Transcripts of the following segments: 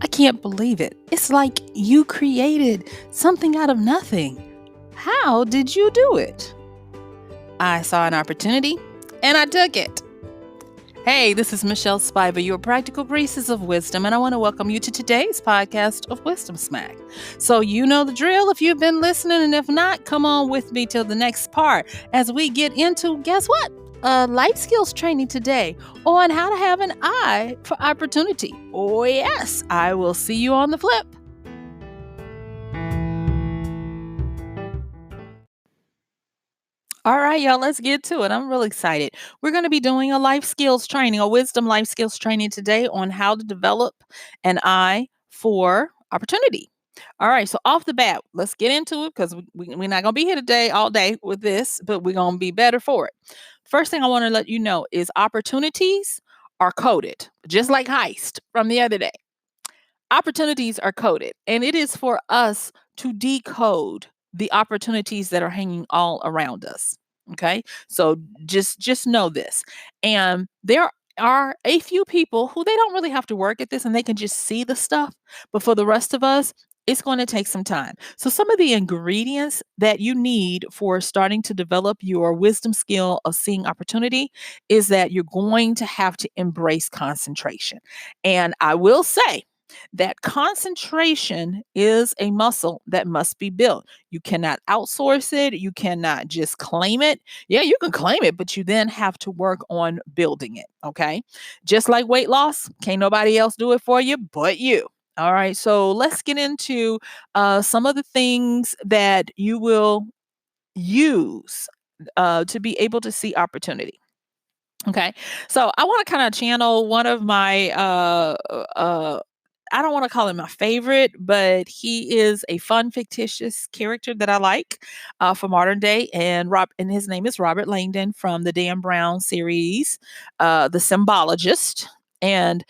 can't believe it. It's like you created something out of nothing. How did you do it? I saw an opportunity and I took it. Hey, this is MichelleSpiva, your practical priestess of wisdom, and I want to welcome you to today's podcast of Wisdom Smack. So you know the drill if you've been listening, and if not, come on with me till the next part as we get into, guess what? Life skills training today on how to have an eye for opportunity. Oh yes, I will see you on the flip. All right, y'all, let's get to it. I'm really excited. We're going to be doing a life skills training, a wisdom life skills training today on how to develop an eye for opportunity. All right, so off the bat, let's get into it because we're not going to be here today all day with this, but we're going to be better for it. First thing I want to let you know is opportunities are coded, just like heist from the other day. Opportunities are coded, and it is for us to decode the opportunities that are hanging all around us. Okay, so just know this. And there are a few people who they don't really have to work at this and they can just see the stuff. But for the rest of us, it's going to take some time. So some of the ingredients that you need for starting to develop your wisdom skill of seeing opportunity is that you're going to have to embrace concentration. And I will say, that concentration is a muscle that must be built. You cannot outsource it. You cannot just claim it. Yeah, you can claim it, but you then have to work on building it. Okay. Just like weight loss, can't nobody else do it for you but you. All right. So let's get into some of the things that you will use to be able to see opportunity. Okay. So I want to kind of channel one of my I don't want to call him my favorite, but he is a fun, fictitious character that I like for modern day. And his name is Robert Langdon from the Dan Brown series, The Symbologist. And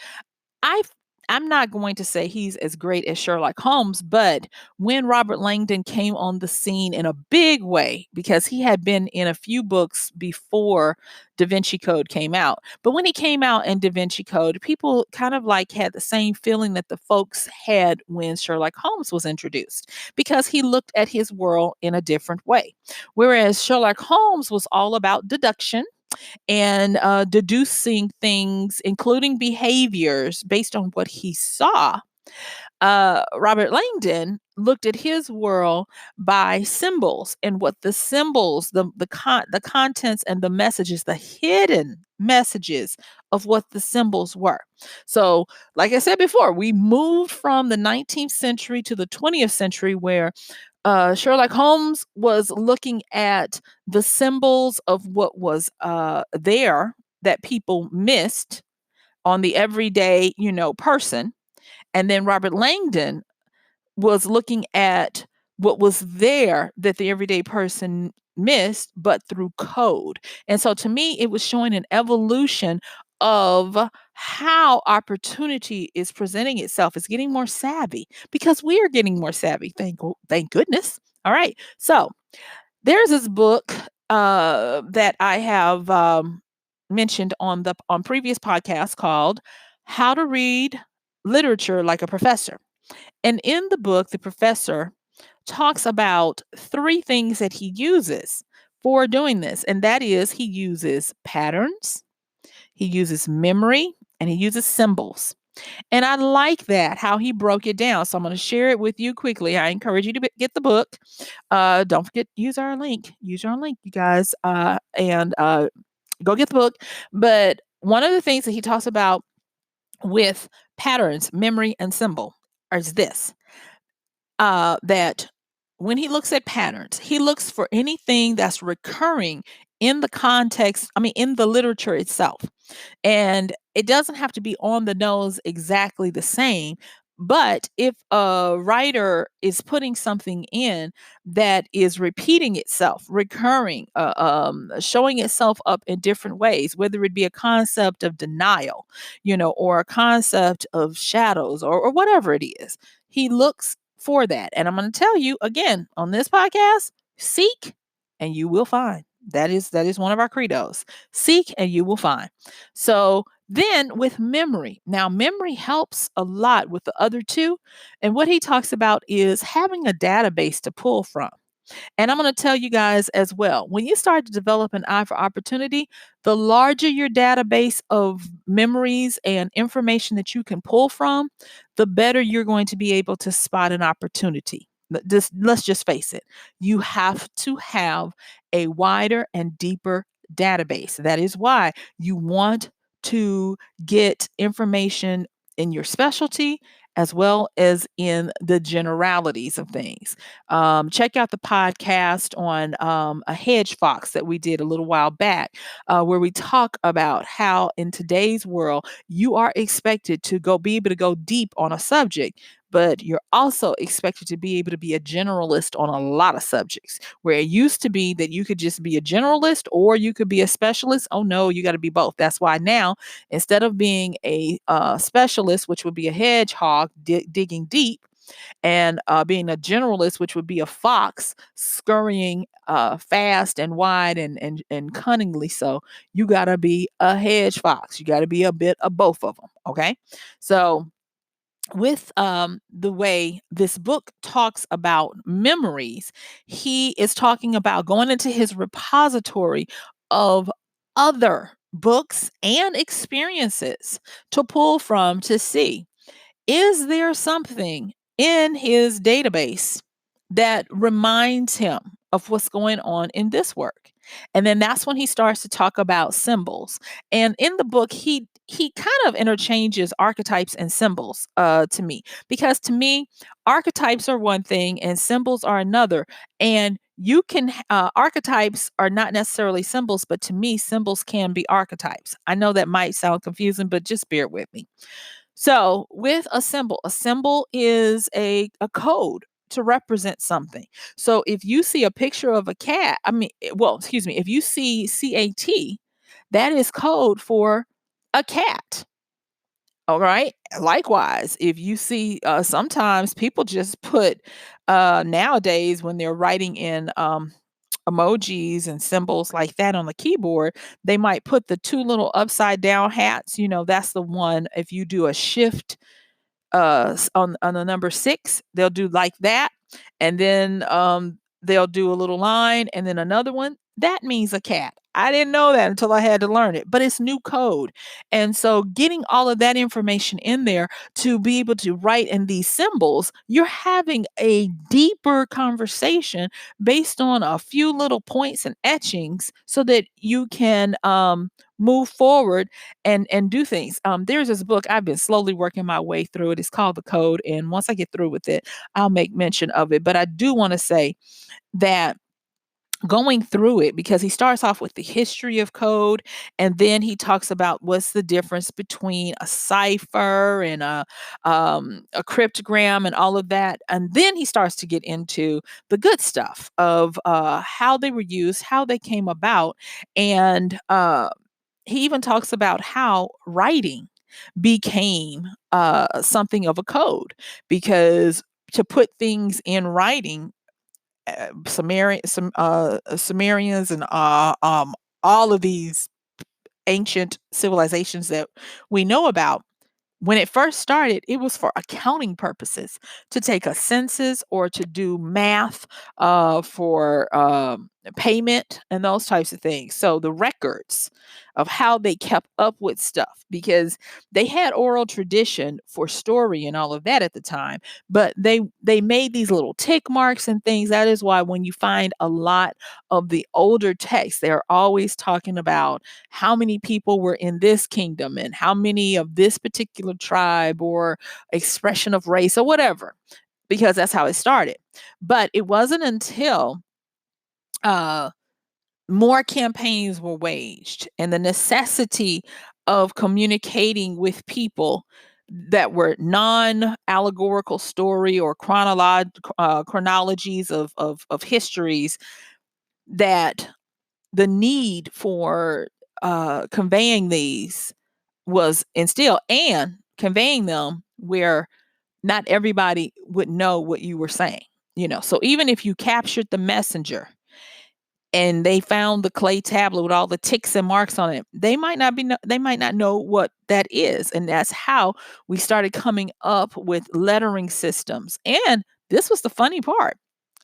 I I'm not going to say he's as great as Sherlock Holmes, but when Robert Langdon came on the scene in a big way, because he had been in a few books before Da Vinci Code came out, but when he came out in Da Vinci Code, people kind of like had the same feeling that the folks had when Sherlock Holmes was introduced, because he looked at his world in a different way. Whereas Sherlock Holmes was all about deduction and deducing things, including behaviors based on what he saw. Robert Langdon looked at his world by symbols and what the symbols, the contents and the messages, the hidden messages of what the symbols were. So, like I said before, we moved from the 19th century to the 20th century where Sherlock Holmes was looking at the symbols of what was there that people missed on the everyday, person. And then Robert Langdon was looking at what was there that the everyday person missed, but through code. And so to me, it was showing an evolution of how opportunity is presenting itself. It's getting more savvy because we are getting more savvy. Thank goodness. All right. So there's this book that I have mentioned on previous podcasts called How to Read Literature Like a Professor. And in the book, the professor talks about three things that he uses for doing this. And that is, he uses patterns, he uses memory, and he uses symbols. And I like that, how he broke it down. So I'm going to share it with you quickly. I encourage you to get the book. Don't forget, use our link. Use our link, you guys, and go get the book. But one of the things that he talks about with patterns, memory, and symbol is this, that when he looks at patterns, he looks for anything that's recurring in the context, in the literature itself. And it doesn't have to be on the nose exactly the same. But if a writer is putting something in that is repeating itself, recurring, showing itself up in different ways, whether it be a concept of denial, or a concept of shadows or whatever it is, he looks for that. And I'm going to tell you again on this podcast, seek and you will find. That is one of our credos. Seek and you will find. So Then with memory. Now, memory helps a lot with the other two. And what he talks about is having a database to pull from. And I'm going to tell you guys as well, when you start to develop an eye for opportunity, the larger your database of memories and information that you can pull from, the better you're going to be able to spot an opportunity. Let's just face it, you have to have a wider and deeper database. That is why you want to get information in your specialty as well as in the generalities of things. Check out the podcast on a hedge fox that we did a little while back, where we talk about how in today's world you are expected to be able to go deep on a subject. But you're also expected to be able to be a generalist on a lot of subjects, where it used to be that you could just be a generalist or you could be a specialist. Oh, no, you got to be both. That's why now, instead of being a specialist, which would be a hedgehog digging deep, and being a generalist, which would be a fox scurrying fast and wide and cunningly so, you got to be a hedge fox. You got to be a bit of both of them. Okay. So, with the way this book talks about memories, he is talking about going into his repository of other books and experiences to pull from to see, is there something in his database that reminds him of what's going on in this work? And then that's when he starts to talk about symbols. And in the book, he kind of interchanges archetypes and symbols to me, because to me, archetypes are one thing and symbols are another. And you can archetypes are not necessarily symbols, but to me, symbols can be archetypes. I know that might sound confusing, but just bear with me. So, with a symbol is a code to represent something. So, if you see a picture of a cat, well, excuse me, if you see CAT, that is code for a cat. All right. Likewise, if you see, sometimes people just put, nowadays when they're writing in emojis and symbols like that on the keyboard, they might put the two little upside down hats. That's the one. If you do a shift on the number 6, they'll do like that, and then they'll do a little line and then another one that means a cat. I didn't know that until I had to learn it, but it's new code. And so getting all of that information in there to be able to write in these symbols, you're having a deeper conversation based on a few little points and etchings so that you can move forward and do things. There's this book I've been slowly working my way through it. It's called The Code, and once I get through with it, I'll make mention of it. But I do want to say that going through it, because he starts off with the history of code, and then he talks about what's the difference between a cipher and a cryptogram and all of that, and then he starts to get into the good stuff of how they were used, how they came about, and he even talks about how writing became something of a code, because to put things in writing, Sumerians and all of these ancient civilizations that we know about, when it first started, it was for accounting purposes, to take a census or to do math for payment and those types of things. So the records of how they kept up with stuff, because they had oral tradition for story and all of that at the time, but they made these little tick marks and things. That is why when you find a lot of the older texts, they're always talking about how many people were in this kingdom and how many of this particular tribe or expression of race or whatever, because that's how it started. But it wasn't until uh, more campaigns were waged and the necessity of communicating with people that were non-allegorical story or chronologies of histories, that the need for conveying these was instilled, and conveying them where not everybody would know what you were saying. So even if you captured the messenger, and they found the clay tablet with all the ticks and marks on it. They might not know what that is, and that's how we started coming up with lettering systems. And this was the funny part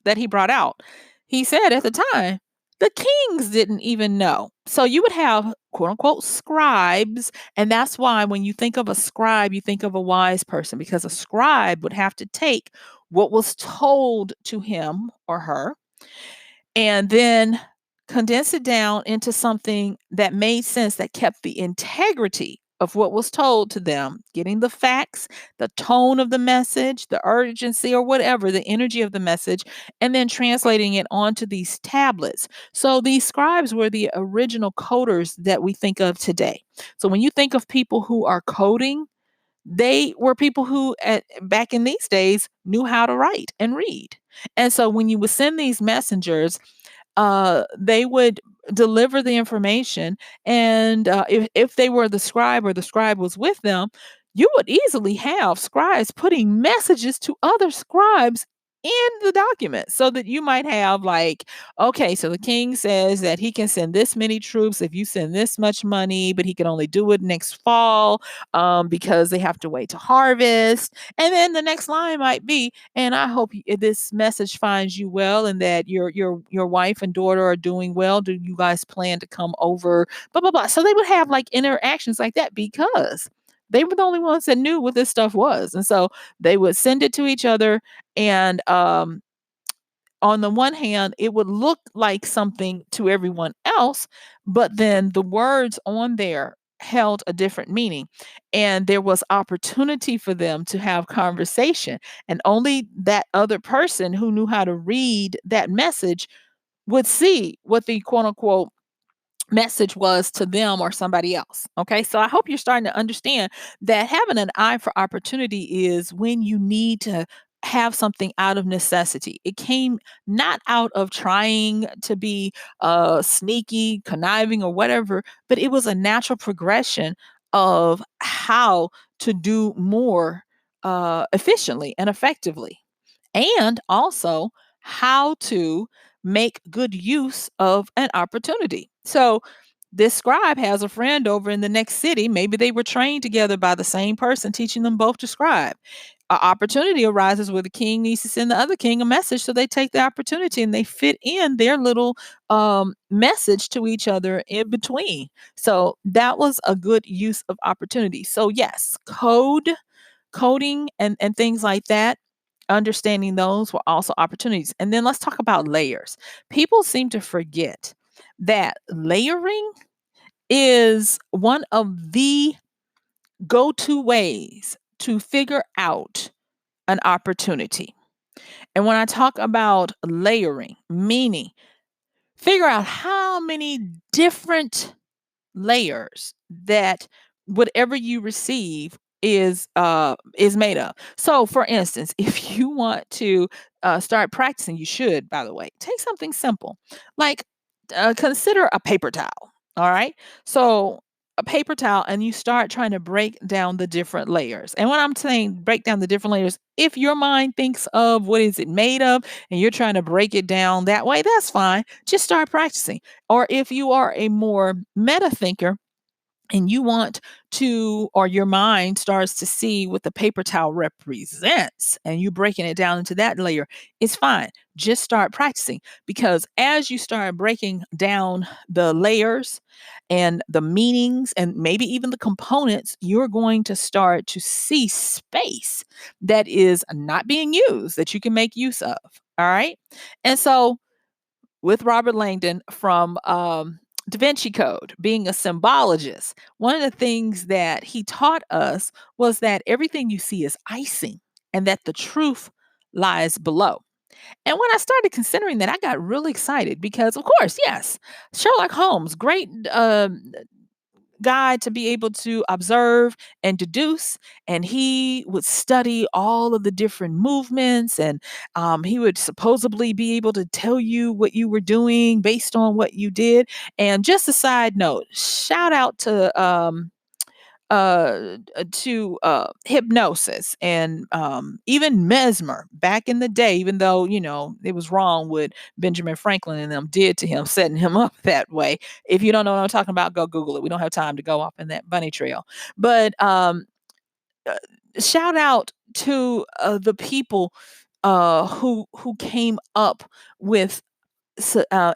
that he brought out. He said at the time, the kings didn't even know. So you would have quote unquote scribes, and that's why when you think of a scribe, you think of a wise person, because a scribe would have to take what was told to him or her and then condense it down into something that made sense, that kept the integrity of what was told to them, getting the facts, the tone of the message, the urgency, or whatever, the energy of the message, and then translating it onto these tablets. So these scribes were the original coders that we think of today. So when you think of people who are coding, they were people who back in these days knew how to write and read. And so when you would send these messengers, they would deliver the information, and if they were the scribe or the scribe was with them, you would easily have scribes putting messages to other scribes in the document, so that you might have like, okay, so the king says that he can send this many troops if you send this much money, but he can only do it next fall, because they have to wait to harvest. And then the next line might be, and I hope this message finds you well, and that your wife and daughter are doing well. Do you guys plan to come over? Blah blah blah. So they would have like interactions like that because they were the only ones that knew what this stuff was, and so they would send it to each other. And on the one hand, it would look like something to everyone else, but then the words on there held a different meaning. And there was opportunity for them to have conversation. And only that other person who knew how to read that message would see what the quote unquote message was to them or somebody else. Okay. So I hope you're starting to understand that having an eye for opportunity is when you need to have something out of necessity. It came not out of trying to be sneaky, conniving, or whatever, but it was a natural progression of how to do more efficiently and effectively, and also how to make good use of an opportunity. So this scribe has a friend over in the next city. Maybe they were trained together by the same person, teaching them both to scribe. An opportunity arises where the king needs to send the other king a message. So they take the opportunity and they fit in their little message to each other in between. So that was a good use of opportunity. So, yes, coding and things like that, understanding those were also opportunities. And then let's talk about layers. People seem to forget that layering is one of the go-to ways to figure out an opportunity. And when I talk about layering, meaning figure out how many different layers that whatever you receive is made of. So for instance, if you want to start practicing, you should, by the way, take something simple like consider a paper towel. All right, so a paper towel, and you start trying to break down the different layers. And when I'm saying break down the different layers, if your mind thinks of what is it made of and you're trying to break it down that way, that's fine. Just start practicing. Or if you are a more meta thinker and you want to, or your mind starts to see what the paper towel represents, and you breaking it down into that layer, it's fine. Just start practicing, because as you start breaking down the layers and the meanings and maybe even the components, you're going to start to see space that is not being used that you can make use of. All right. And so with Robert Langdon from Da Vinci Code, being a symbologist, one of the things that he taught us was that everything you see is icing and that the truth lies below. And when I started considering that, I got really excited because, of course, yes, Sherlock Holmes, great guy to be able to observe and deduce. And he would study all of the different movements, and he would supposedly be able to tell you what you were doing based on what you did. And just a side note, shout out to to hypnosis and even mesmer back in the day, even though, it was wrong what Benjamin Franklin and them did to him, setting him up that way. If you don't know what I'm talking about, go Google it. We don't have time to go off in that bunny trail. But uh, shout out to the people who came up with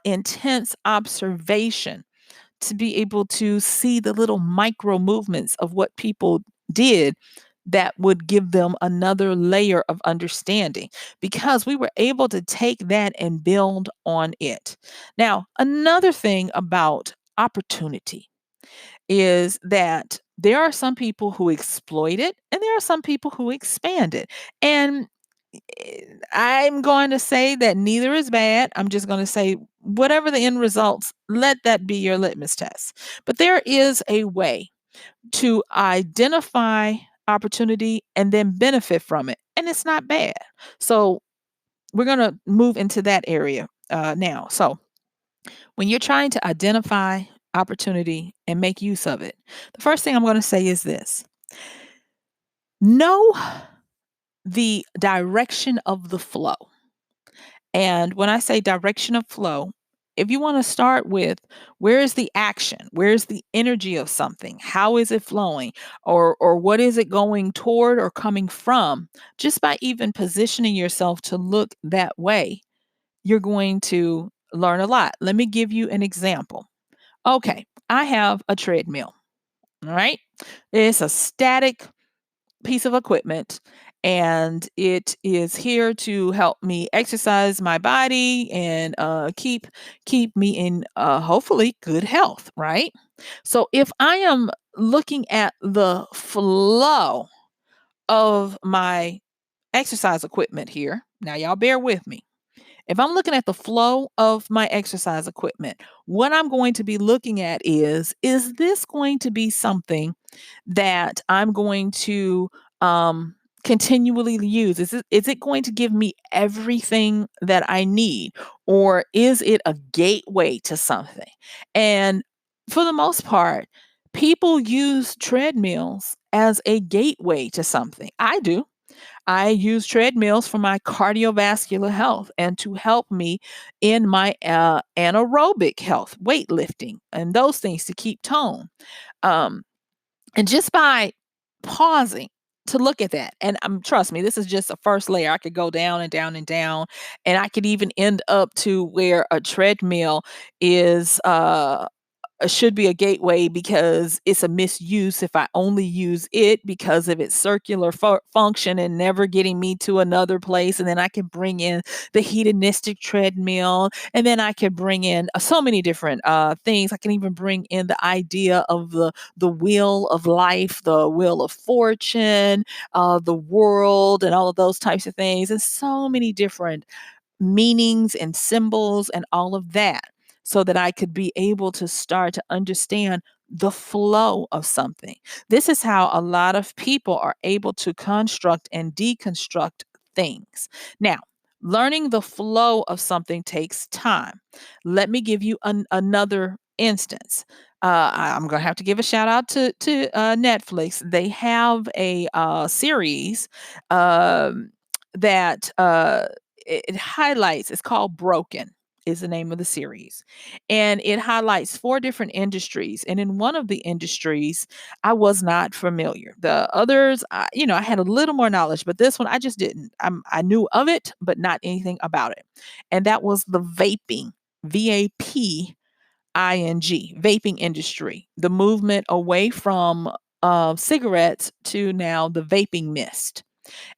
intense observation to be able to see the little micro movements of what people did that would give them another layer of understanding, because we were able to take that and build on it. Now, another thing about opportunity is that there are some people who exploit it and there are some people who expand it. And I'm going to say that neither is bad. I'm just going to say whatever the end results, let that be your litmus test. But there is a way to identify opportunity and then benefit from it. And it's not bad. So we're going to move into that area now. So when you're trying to identify opportunity and make use of it, the first thing I'm going to say is this: know the direction of the flow. And when I say direction of flow, if you want to start with where is the action, where's the energy of something, how is it flowing, or what is it going toward or coming from, just by even positioning yourself to look that way, you're going to learn a lot. Let me give you an example. Okay, I have a treadmill. All right. It's a static piece of equipment, and it is here to help me exercise my body and keep me in hopefully good health, right? So if I am looking at the flow of my exercise equipment here, now y'all bear with me. If I'm looking at the flow of my exercise equipment, what I'm going to be looking at is this going to be something that I'm going to continually use? Is it going to give me everything that I need, or is it a gateway to something? And for the most part, people use treadmills as a gateway to something. I do. I use treadmills for my cardiovascular health and to help me in my anaerobic health, weightlifting, and those things to keep tone. Um, and just by pausing to look at that, and trust me, this is just a first layer. I could go down and down and down, and I could even end up to where a treadmill is should be a gateway because it's a misuse if I only use it because of its circular function and never getting me to another place. And then I can bring in the hedonistic treadmill, and then I can bring in so many different things. I can even bring in the idea of the wheel of life, the wheel of fortune, the world, and all of those types of things, and so many different meanings and symbols and all of that, so that I could be able to start to understand the flow of something. This is how a lot of people are able to construct and deconstruct things. Now, learning the flow of something takes time. Let me give you another instance. I'm going to have to give a shout out to Netflix. They have a series that it highlights. It's called Broken. Is the name of the series, and it highlights four different industries. And in one of the industries, I was not familiar. The others, I had a little more knowledge, but this one I just didn't. I knew of it, but not anything about it. And that was the vaping, VAPing, vaping industry, the movement away from cigarettes to now the vaping mist.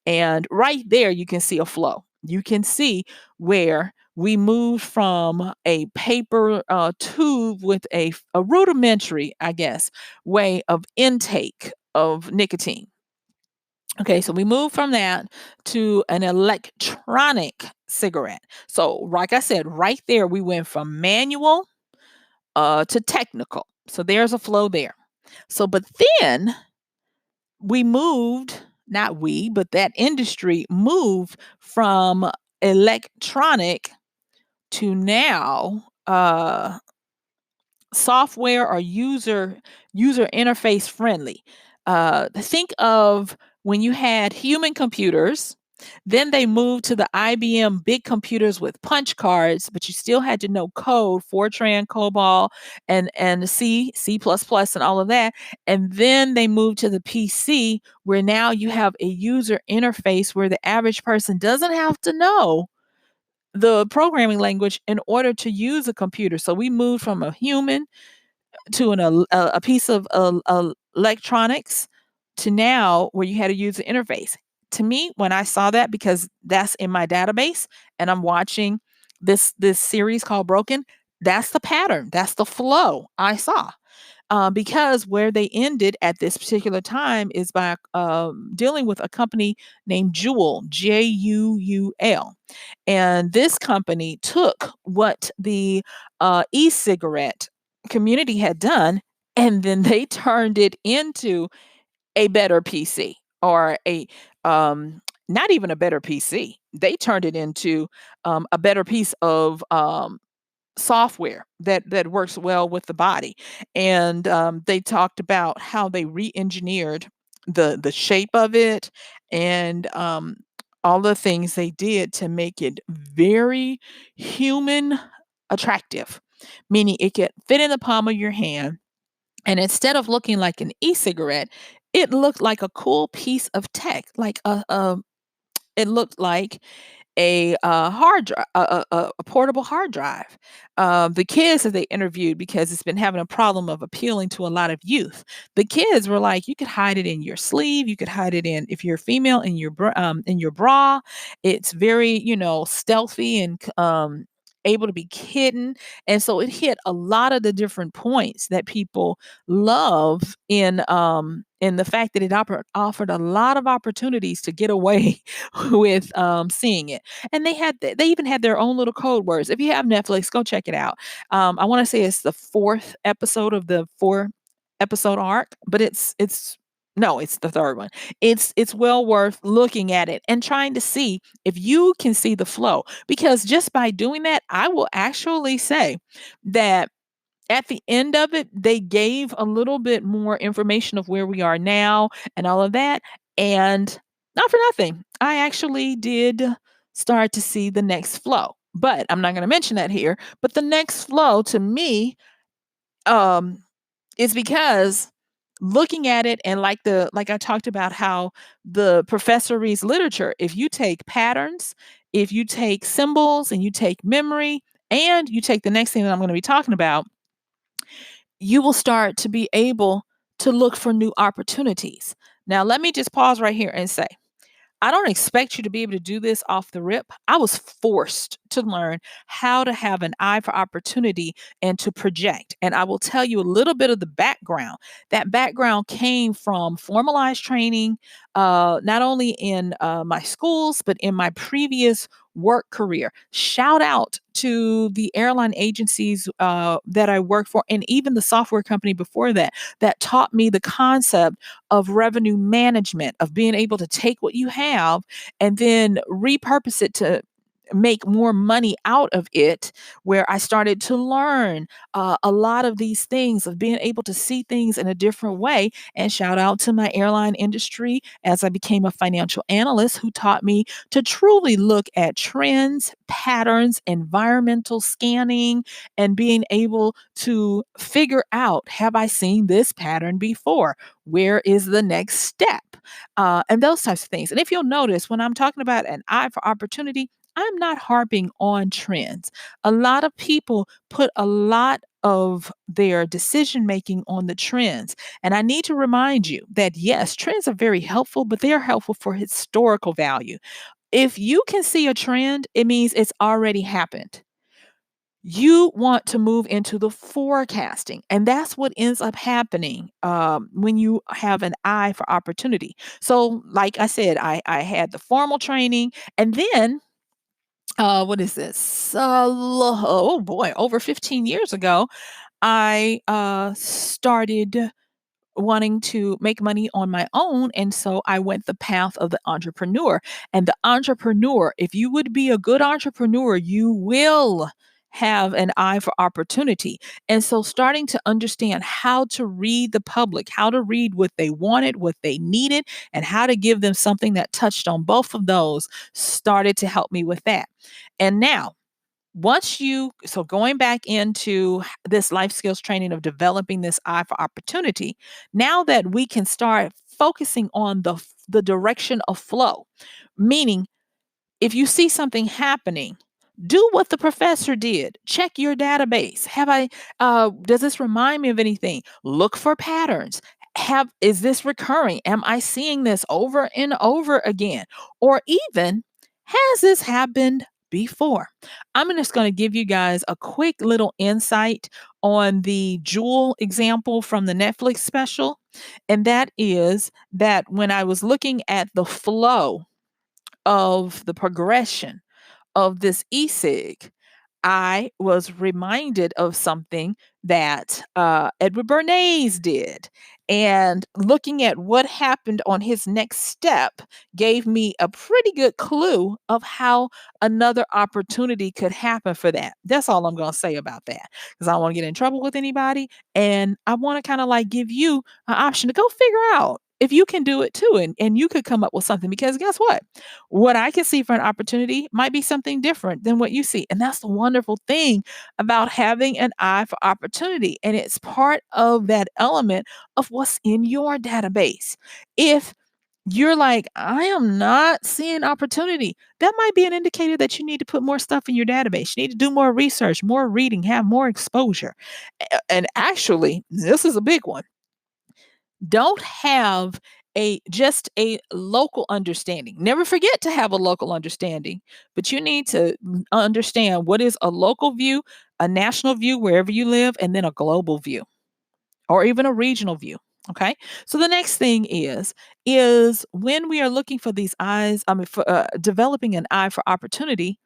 And right there, you can see a flow. You can see where we moved from a paper tube with a rudimentary, I guess, way of intake of nicotine. Okay, so we moved from that to an electronic cigarette. So, like I said, right there, we went from manual to technical. So there's a flow there. So, but then we moved, not we, but that industry moved from electronic to now software or user interface friendly. Think of when you had human computers, then they moved to the IBM big computers with punch cards, but you still had to know code, Fortran, COBOL, and C plus plus, and all of that. And then they moved to the PC, where now you have a user interface where the average person doesn't have to know the programming language in order to use a computer. So we moved from a human to a piece of electronics to now where you had a user interface. To me, when I saw that, because that's in my database and I'm watching this series called Broken, that's the pattern, that's the flow I saw. Because where they ended at this particular time is by dealing with a company named Juul, Juul. And this company took what the e-cigarette community had done, and then they turned it into a better PC, or a not even a better PC. They turned it into a better piece of software that works well with the body. And they talked about how they re-engineered the shape of it, and all the things they did to make it very human attractive, meaning it could fit in the palm of your hand. And instead of looking like an e-cigarette, it looked like a cool piece of tech, like it looked like a portable hard drive. The kids that they interviewed, because it's been having a problem of appealing to a lot of youth. The kids were like, you could hide it in your sleeve, you could hide it in, if you're female, in your bra. It's very, stealthy and able to be hidden. And so it hit a lot of the different points that people love in the fact that it offered a lot of opportunities to get away with seeing it. And they even had their own little code words. If you have Netflix, go check it out. I want to say it's the fourth episode of the four episode arc, but it's no, it's the third one. It's well worth looking at it and trying to see if you can see the flow, because just by doing that, I will actually say that at the end of it, they gave a little bit more information of where we are now and all of that. And not for nothing, I actually did start to see the next flow. But I'm not going to mention that here. But the next flow to me um, is because looking at it, and like I talked about how the professor reads literature. If you take patterns, if you take symbols, and you take memory, and you take the next thing that I'm going to be talking about, you will start to be able to look for new opportunities. Now, let me just pause right here and say, I don't expect you to be able to do this off the rip. I was forced to learn how to have an eye for opportunity and to project. And I will tell you a little bit of the background. That background came from formalized training, not only in my schools, but in my previous work career. Shout out to the airline agencies that I worked for, and even the software company before that, that taught me the concept of revenue management, of being able to take what you have and then repurpose it to make more money out of it, where I started to learn a lot of these things, of being able to see things in a different way. And shout out to my airline industry, as I became a financial analyst, who taught me to truly look at trends, patterns, environmental scanning, and being able to figure out, have I seen this pattern before? Where is the next step? And those types of things. And if you'll notice, when I'm talking about an eye for opportunity, I'm not harping on trends. A lot of people put a lot of their decision making on the trends. And I need to remind you that yes, trends are very helpful, but they are helpful for historical value. If you can see a trend, it means it's already happened. You want to move into the forecasting, and that's what ends up happening when you have an eye for opportunity. So, like I said, I had the formal training, and then what is this? Oh boy, over 15 years ago, I started wanting to make money on my own. And so I went the path of the entrepreneur. And the entrepreneur, if you would be a good entrepreneur, you will have an eye for opportunity. And so starting to understand how to read the public, how to read what they wanted, what they needed, and how to give them something that touched on both of those started to help me with that. And now, so going back into this life skills training of developing this eye for opportunity, now that we can start focusing on the direction of flow, meaning if you see something happening, do what the professor did. Check your database. Does this remind me of anything? Look for patterns. Is this recurring? Am I seeing this over and over again? Or even, has this happened before? I'm just going to give you guys a quick little insight on the jewel example from the Netflix special. And that is that when I was looking at the flow of the progression of this e-cig, I was reminded of something that Edward Bernays did. And looking at what happened on his next step gave me a pretty good clue of how another opportunity could happen for that. That's all I'm going to say about that, because I don't want to get in trouble with anybody. And I want to kind of like give you an option to go figure out if you can do it too. And you could come up with something, because guess what? What I can see for an opportunity might be something different than what you see. And that's the wonderful thing about having an eye for opportunity. And it's part of that element of what's in your database. If you're like, I am not seeing opportunity, that might be an indicator that you need to put more stuff in your database. You need to do more research, more reading, have more exposure. And actually, this is a big one. Don't have a local understanding. Never forget to have a local understanding, but you need to understand what is a local view, a national view wherever you live, and then a global view or even a regional view. Okay. So the next thing is when we are looking for these eyes, for developing an eye for opportunity,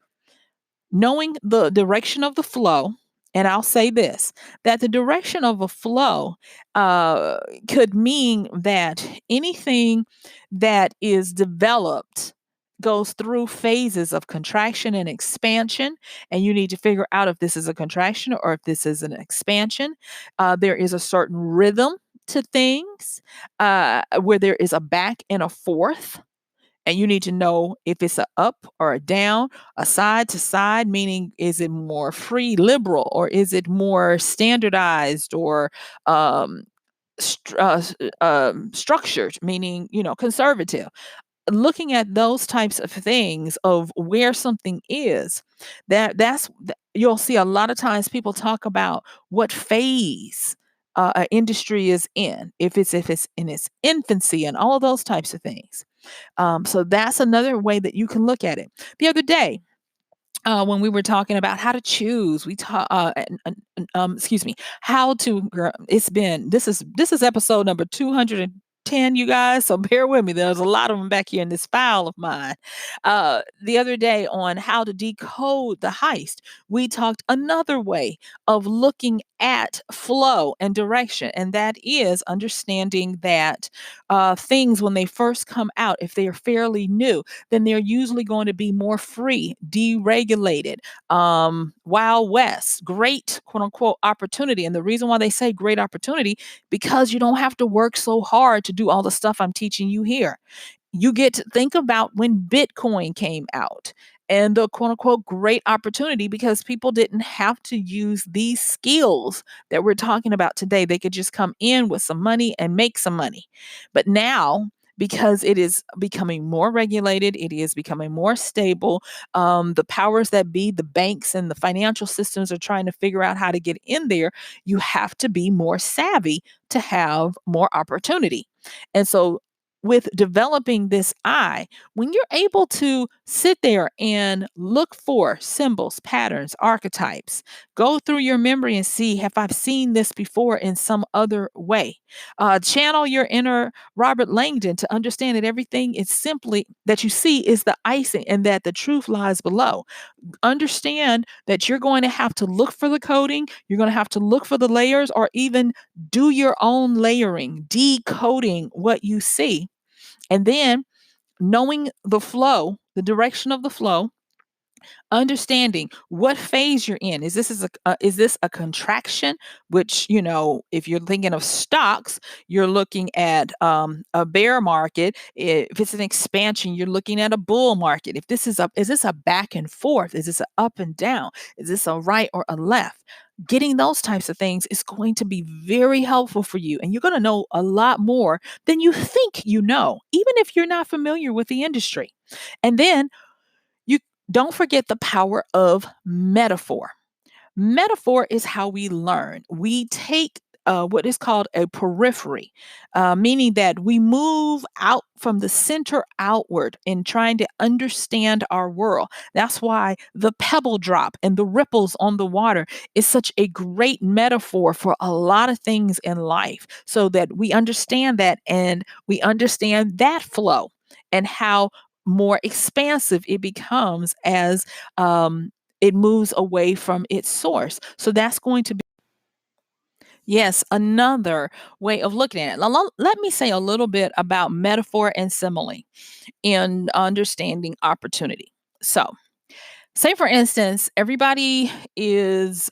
knowing the direction of the flow. And I'll say this, that the direction of a flow uh, could mean that anything that is developed goes through phases of contraction and expansion. And you need to figure out if this is a contraction or if this is an expansion. There is a certain rhythm to things, where there is a back and a forth, and you need to know if it's a up or a down, a side to side, meaning is it more free, liberal, or is it more standardized or um, structured, meaning, conservative. Looking at those types of things of where something is, you'll see a lot of times people talk about what phase an industry is in, if it's in its infancy and all of those types of things. So that's another way that you can look at it. The other day, when we were talking about how to choose, we talk, excuse me, how to. This is episode number 210, you guys. So bear with me. There's a lot of them back here in this file of mine. The other day on how to decode the heist, we talked another way of looking at flow and direction, and that is understanding that things when they first come out, if they are fairly new, then they're usually going to be more free, deregulated, Wild West, great quote unquote opportunity. And the reason why they say great opportunity, because you don't have to work so hard to do all the stuff I'm teaching you here. You get to think about when Bitcoin came out and the quote unquote great opportunity, because people didn't have to use these skills that we're talking about today. They could just come in with some money and make some money. But now, because it is becoming more regulated, it is becoming more stable. The powers that be, the banks and the financial systems are trying to figure out how to get in there. You have to be more savvy to have more opportunity. And so with developing this eye, when you're able to sit there and look for symbols, patterns, archetypes, go through your memory and see, have I seen this before in some other way? Channel your inner Robert Langdon to understand that everything is simply that you see is the icing and that the truth lies below. Understand that you're going to have to look for the coding, you're going to have to look for the layers, or even do your own layering, decoding what you see. And then knowing the flow, the direction of the flow, understanding what phase you're in. Is this a contraction? Which, if you're thinking of stocks, you're looking at a bear market. If it's an expansion, you're looking at a bull market. If is this a back and forth? Is this a up and down? Is this a right or a left? Getting those types of things is going to be very helpful for you, and you're going to know a lot more than you think you know, even if you're not familiar with the industry. And then you don't forget the power of metaphor. Metaphor is how we learn. We take what is called a periphery, meaning that we move out from the center outward in trying to understand our world. That's why the pebble drop and the ripples on the water is such a great metaphor for a lot of things in life, so that we understand that and we understand that flow and how more expansive it becomes as it moves away from its source. So that's going to be, yes, another way of looking at it. Let me say a little bit about metaphor and simile in understanding opportunity. So, say for instance, everybody is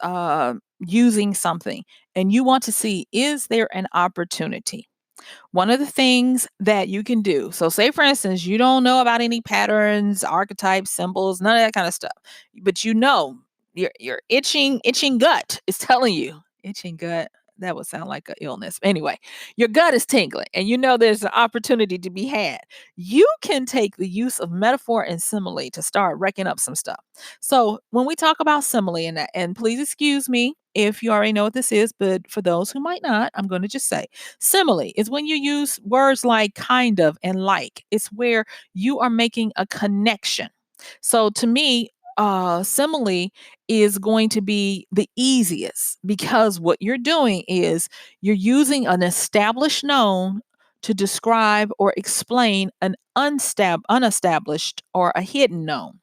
using something and you want to see, is there an opportunity? One of the things that you can do, so say for instance, you don't know about any patterns, archetypes, symbols, none of that kind of stuff, but your itching gut is telling you, itching gut, that would sound like an illness. Anyway, your gut is tingling and you know there's an opportunity to be had. You can take the use of metaphor and simile to start wrecking up some stuff. So when we talk about simile, and please excuse me if you already know what this is, but for those who might not, I'm going to just say simile is when you use words like kind of and like. It's where you are making a connection. So to me, simile is going to be the easiest, because what you're doing is you're using an established known to describe or explain an unestablished or a hidden known,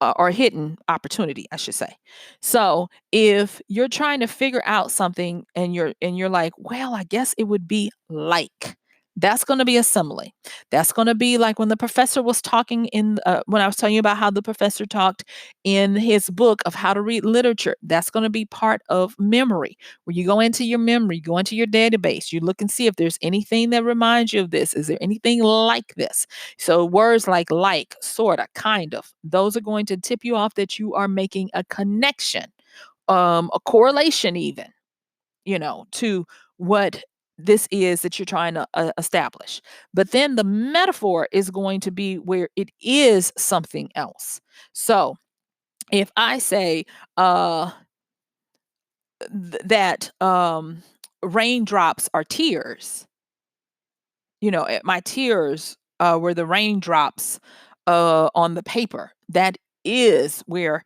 or hidden opportunity, I should say. So if you're trying to figure out something and you're like, well, I guess it would be like. That's going to be a simile. That's going to be like when the professor was talking when I was telling you about how the professor talked in his book of how to read literature. That's going to be part of memory, where you go into your memory, go into your database, you look and see if there's anything that reminds you of this. Is there anything like this? So words like, sorta, kind of, those are going to tip you off that you are making a connection, a correlation even, to what this is that you're trying to establish. But then the metaphor is going to be where it is something else. So if I say that raindrops are tears, my tears were the raindrops on the paper. That is where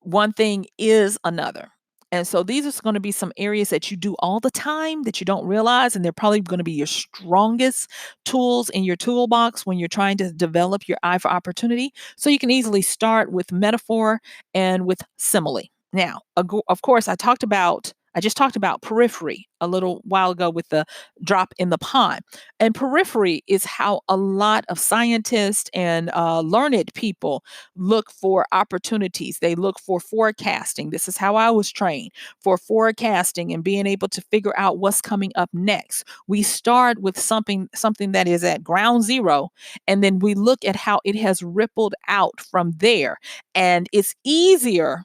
one thing is another. And so these are going to be some areas that you do all the time that you don't realize. And they're probably going to be your strongest tools in your toolbox when you're trying to develop your eye for opportunity. So you can easily start with metaphor and with simile. Now, of course, I just talked about periphery a little while ago with the drop in the pond. And periphery is how a lot of scientists and learned people look for opportunities. They look for forecasting. This is how I was trained, for forecasting and being able to figure out what's coming up next. We start with something that is at ground zero, and then we look at how it has rippled out from there. And it's easier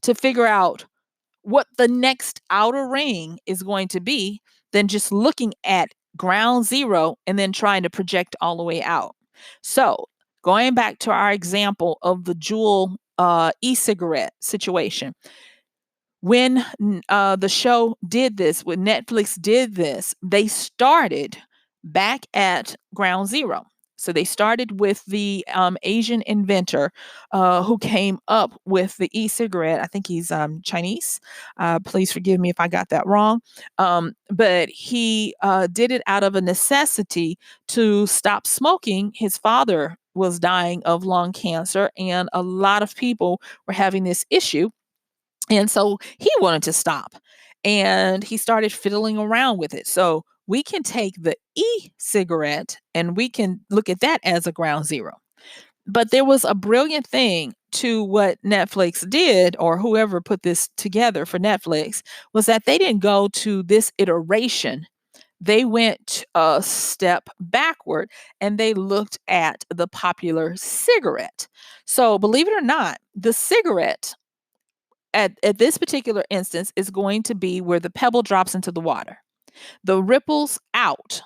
to figure out what the next outer ring is going to be than just looking at ground zero and then trying to project all the way out. So, going back to our example of the Juul e-cigarette situation, when the show did this, when Netflix did this, they started back at ground zero. So they started with the Asian inventor who came up with the e-cigarette. I think he's Chinese. Please forgive me if I got that wrong. But he did it out of a necessity to stop smoking. His father was dying of lung cancer, and a lot of people were having this issue, and so he wanted to stop, and he started fiddling around with it. So we can take the e-cigarette and we can look at that as a ground zero. But there was a brilliant thing to what Netflix did, or whoever put this together for Netflix, was that they didn't go to this iteration. They went a step backward and they looked at the popular cigarette. So, believe it or not, the cigarette at this particular instance is going to be where the pebble drops into the water. The ripples out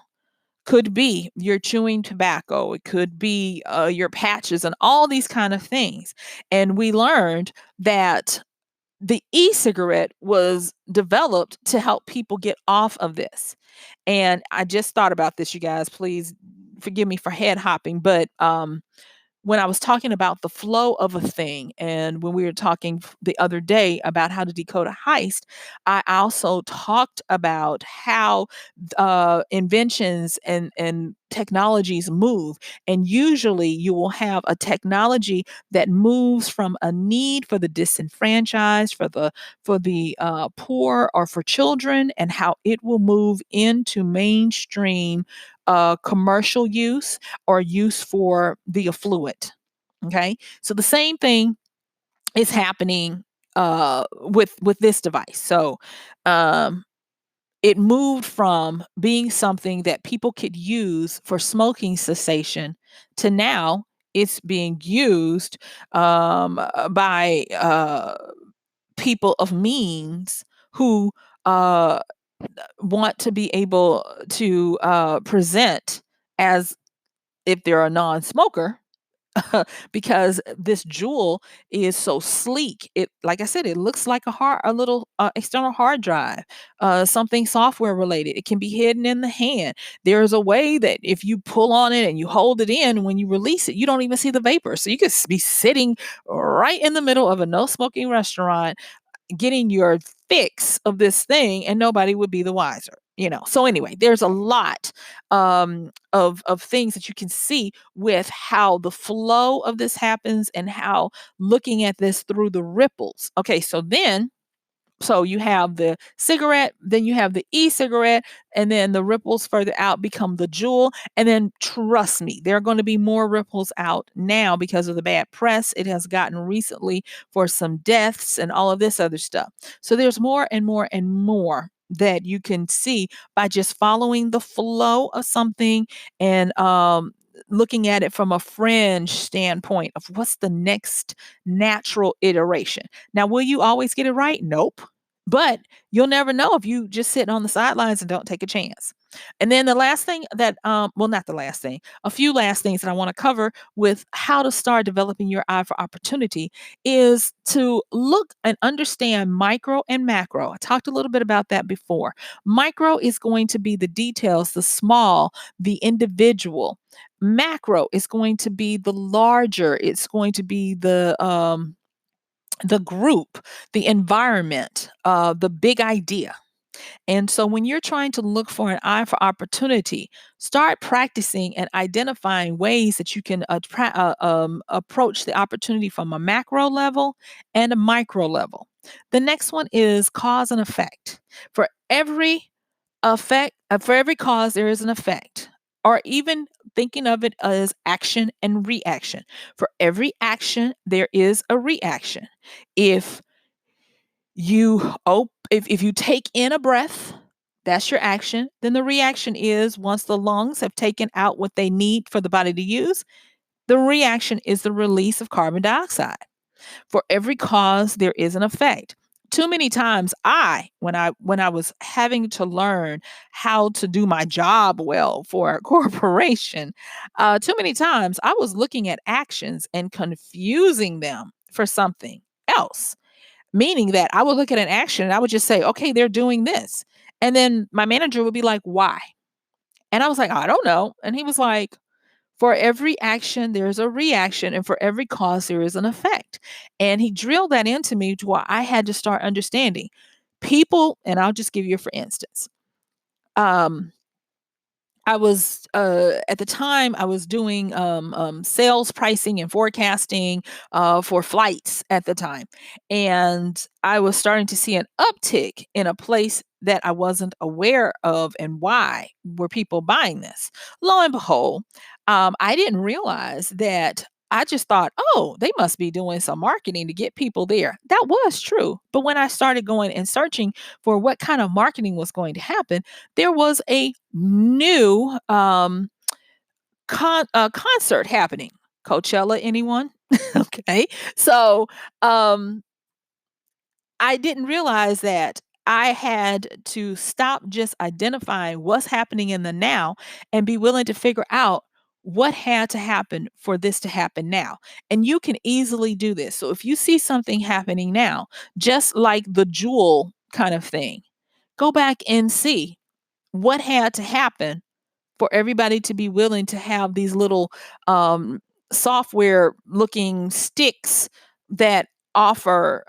could be your chewing tobacco, it could be your patches and all these kind of things. And we learned that the e-cigarette was developed to help people get off of this. And I just thought about this, you guys. Please forgive me for head hopping, but when I was talking about the flow of a thing, and when we were talking the other day about how to decode a heist, I also talked about how inventions and technologies move. And usually you will have a technology that moves from a need for the disenfranchised, for the poor, or for children, and how it will move into mainstream commercial use or use for the affluent. Okay. So the same thing is happening with this device. So um it moved from being something that people could use for smoking cessation to now it's being used by people of means who uh want to be able to present as if they're a non-smoker, because this jewel is so sleek. It, like I said, it looks like a little external hard drive, something software related. It can be hidden in the hand. There's a way that if you pull on it and you hold it in, when you release it, you don't even see the vapor. So you could be sitting right in the middle of a no smoking restaurant getting your fix of this thing and nobody would be the wiser. So anyway, there's a lot of things that you can see with how the flow of this happens and how looking at this through the ripples. Okay, so you have the cigarette, then you have the e-cigarette, and then the ripples further out become the jewel. And then trust me, there are going to be more ripples out now because of the bad press it has gotten recently for some deaths and all of this other stuff. So there's more and more and more that you can see by just following the flow of something and looking at it from a fringe standpoint of what's the next natural iteration. Now, will you always get it right? Nope. But you'll never know if you just sit on the sidelines and don't take a chance. And then the last thing that, well, not the last thing, a few last things that I want to cover with how to start developing your eye for opportunity is to look and understand micro and macro. I talked a little bit about that before. Micro is going to be the details, the small, the individual. Macro is going to be the larger. It's going to be the group, the environment, the big idea. And so when you're trying to look for an eye for opportunity, start practicing and identifying ways that you can approach the opportunity from a macro level and a micro level. The next one is cause and effect. For every for every cause, there is an effect. Or even thinking of it as action and reaction. For every action, there is a reaction. If if you take in a breath, that's your action. Then the reaction is once the lungs have taken out what they need for the body to use, the reaction is the release of carbon dioxide. For every cause, there is an effect. Too many times when I was having to learn how to do my job well for a corporation, too many times I was looking at actions and confusing them for something else. Meaning that I would look at an action and I would just say, okay, they're doing this. And then my manager would be like, why? And I was like, I don't know. And he was like, for every action, there's a reaction, and for every cause, there is an effect. And he drilled that into me to where I had to start understanding people. And I'll just give you, for instance, um, I was at the time I was doing sales pricing and forecasting for flights at the time, and I was starting to see an uptick in a place that I wasn't aware of, and why were people buying this? Lo and behold, I didn't realize that. I just thought, oh, they must be doing some marketing to get people there. That was true. But when I started going and searching for what kind of marketing was going to happen, there was a new concert happening. Coachella, anyone? Okay. So, um, I didn't realize that I had to stop just identifying what's happening in the now and be willing to figure out what had to happen for this to happen now. And you can easily do this. So if you see something happening now, just like the jewel kind of thing, go back and see what had to happen for everybody to be willing to have these little um, software looking sticks that offer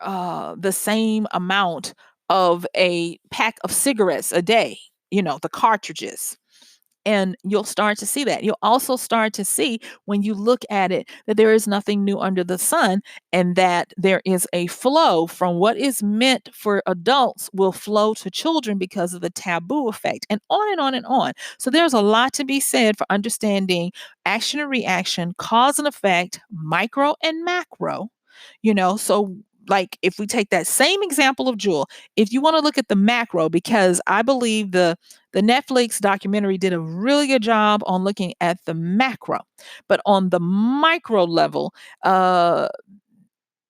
the same amount of a pack of cigarettes a day, the cartridges. And you'll start to see that. You'll also start to see when you look at it that there is nothing new under the sun and that there is a flow from what is meant for adults will flow to children because of the taboo effect, and on and on and on. So there's a lot to be said for understanding action and reaction, cause and effect, micro and macro. So like if we take that same example of Jewel, if you want to look at the macro, because I believe the Netflix documentary did a really good job on looking at the macro, but on the micro level,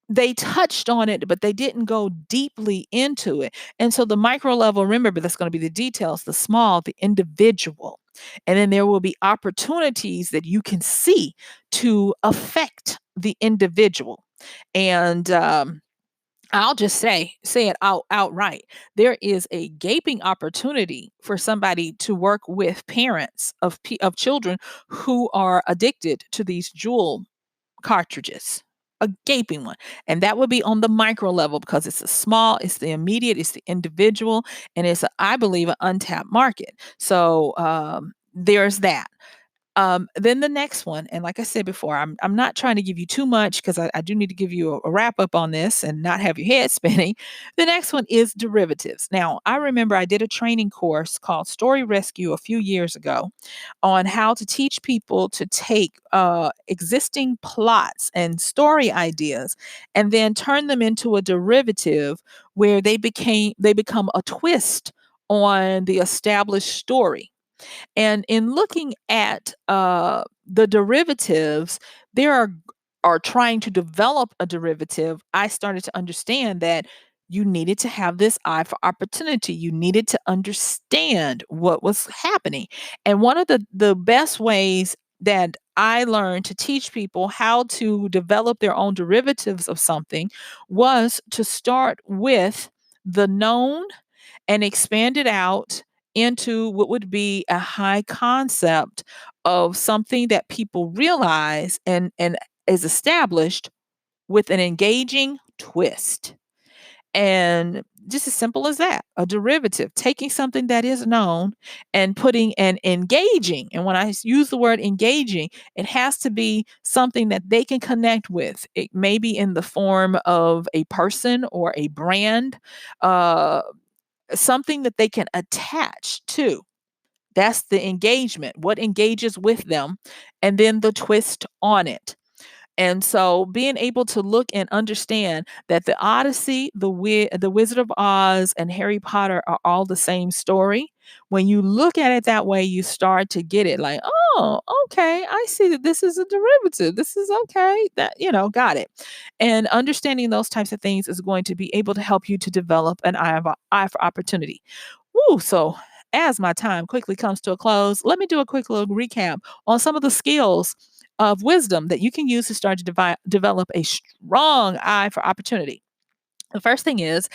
they touched on it, but they didn't go deeply into it. And so the micro level, remember, that's going to be the details, the small, the individual. And then there will be opportunities that you can see to affect the individual. And I'll just say it outright. There is a gaping opportunity for somebody to work with parents of children who are addicted to these jewel cartridges. A gaping one. And that would be on the micro level because it's a small, it's the immediate, it's the individual, and it's, I believe, an untapped market. So there's that. Then the next one, and like I said before, I'm not trying to give you too much because I do need to give you a wrap up on this and not have your head spinning. The next one is derivatives. Now, I remember I did a training course called Story Rescue a few years ago on how to teach people to take existing plots and story ideas and then turn them into a derivative where they become a twist on the established story. And in looking at the derivatives, there are trying to develop a derivative. I started to understand that you needed to have this eye for opportunity. You needed to understand what was happening. And one of the best ways that I learned to teach people how to develop their own derivatives of something was to start with the known and expand it out into what would be a high concept of something that people realize and is established with an engaging twist. And just as simple as that, a derivative, taking something that is known and putting an engaging. And when I use the word engaging, it has to be something that they can connect with. It may be in the form of a person or a brand, uh, something that they can attach to. That's the engagement, what engages with them, and then the twist on it. And so being able to look and understand that the Odyssey, the Wizard of Oz, and Harry Potter are all the same story. When you look at it that way, you start to get it like, oh, okay, I see that this is a derivative. This is okay. That, got it. And understanding those types of things is going to be able to help you to develop an eye for opportunity. Woo, so as my time quickly comes to a close, let me do a quick little recap on some of the skills of wisdom that you can use to start to develop a strong eye for opportunity. The first thing is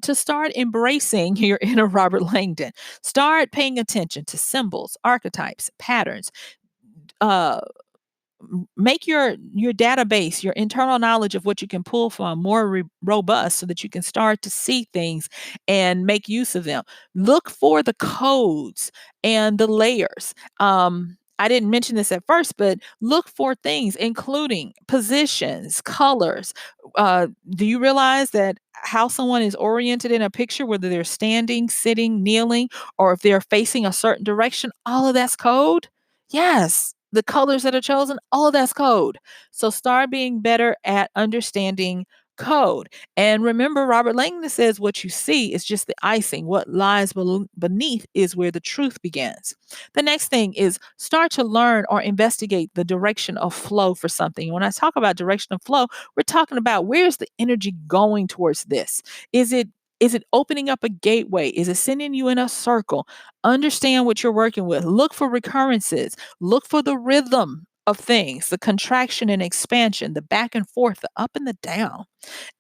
to start embracing your inner Robert Langdon. Start paying attention to symbols, archetypes, patterns. Uh, Make your database, your internal knowledge of what you can pull from more robust so that you can start to see things and make use of them. Look for the codes and the layers. I didn't mention this at first, but look for things including positions, colors. Do you realize that how someone is oriented in a picture, whether they're standing, sitting, kneeling, or if they're facing a certain direction, all of that's code? Yes, the colors that are chosen, all of that's code. So start being better at understanding code. And remember, Robert Langdon says what you see is just the icing. What lies beneath is where the truth begins. The next thing is start to learn or investigate the direction of flow for something. When I talk about direction of flow, we're talking about where's the energy going towards this? Is it is it opening up a gateway? Is it sending you in a circle? Understand what you're working with. Look for recurrences. Look for the rhythm of things, the contraction and expansion, the back and forth, the up and the down.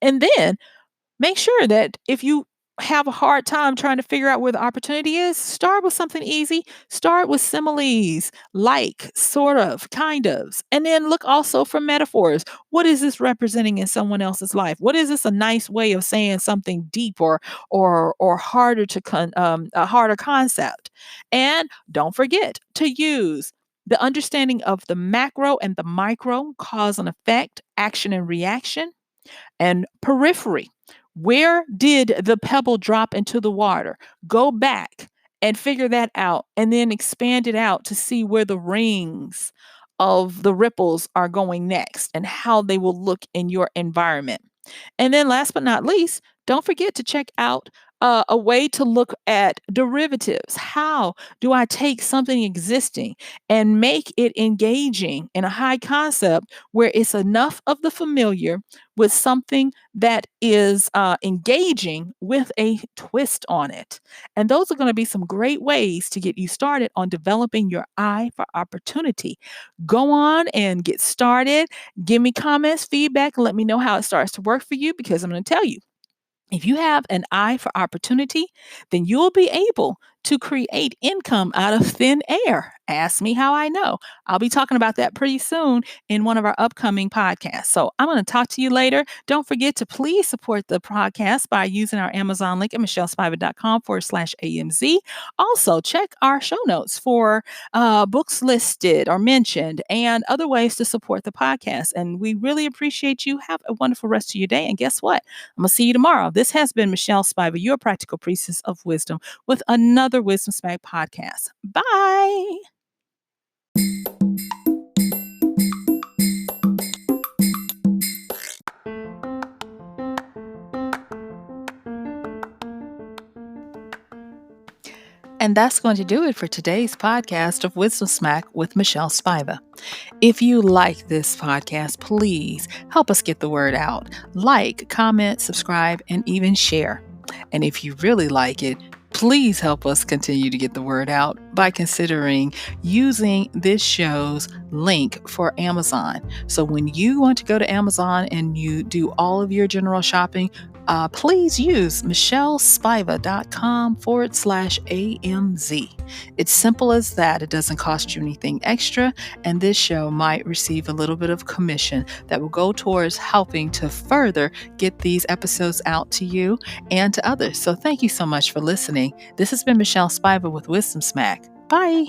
And then make sure that if you have a hard time trying to figure out where the opportunity is, start with something easy. Start with similes, like, sort of, kind of. And then look also for metaphors. What is this representing in someone else's life? What is this a nice way of saying something deep or harder to a harder concept? And don't forget to use the understanding of the macro and the micro, cause and effect, action and reaction, and periphery. Where did the pebble drop into the water? Go back and figure that out and then expand it out to see where the rings of the ripples are going next and how they will look in your environment. And then, last but not least, don't forget to check out a way to look at derivatives. How do I take something existing and make it engaging in a high concept where it's enough of the familiar with something that is engaging with a twist on it? And those are going to be some great ways to get you started on developing your eye for opportunity. Go on and get started. Give me comments, feedback, and let me know how it starts to work for you, because I'm going to tell you, if you have an eye for opportunity, then you'll be able to create income out of thin air. Ask me how I know. I'll be talking about that pretty soon in one of our upcoming podcasts. So I'm going to talk to you later. Don't forget to please support the podcast by using our Amazon link at MichelleSpiva.com/AMZ. Also, check our show notes for books listed or mentioned and other ways to support the podcast. And we really appreciate you. Have a wonderful rest of your day. And guess what? I'm going to see you tomorrow. This has been Michelle Spiva, your practical priestess of wisdom, with another Wisdom Smack podcast. Bye. And that's going to do it for today's podcast of Wisdom Smack with Michelle Spiva. If you like this podcast, please help us get the word out. Like, comment, subscribe, and even share. And if you really like it, please help us continue to get the word out by considering using this show's link for Amazon. So when you want to go to Amazon and you do all of your general shopping, please use MichelleSpiva.com/AMZ. It's simple as that. It doesn't cost you anything extra, and this show might receive a little bit of commission that will go towards helping to further get these episodes out to you and to others. So thank you so much for listening. This has been Michelle Spiva with Wisdom Smack. Bye.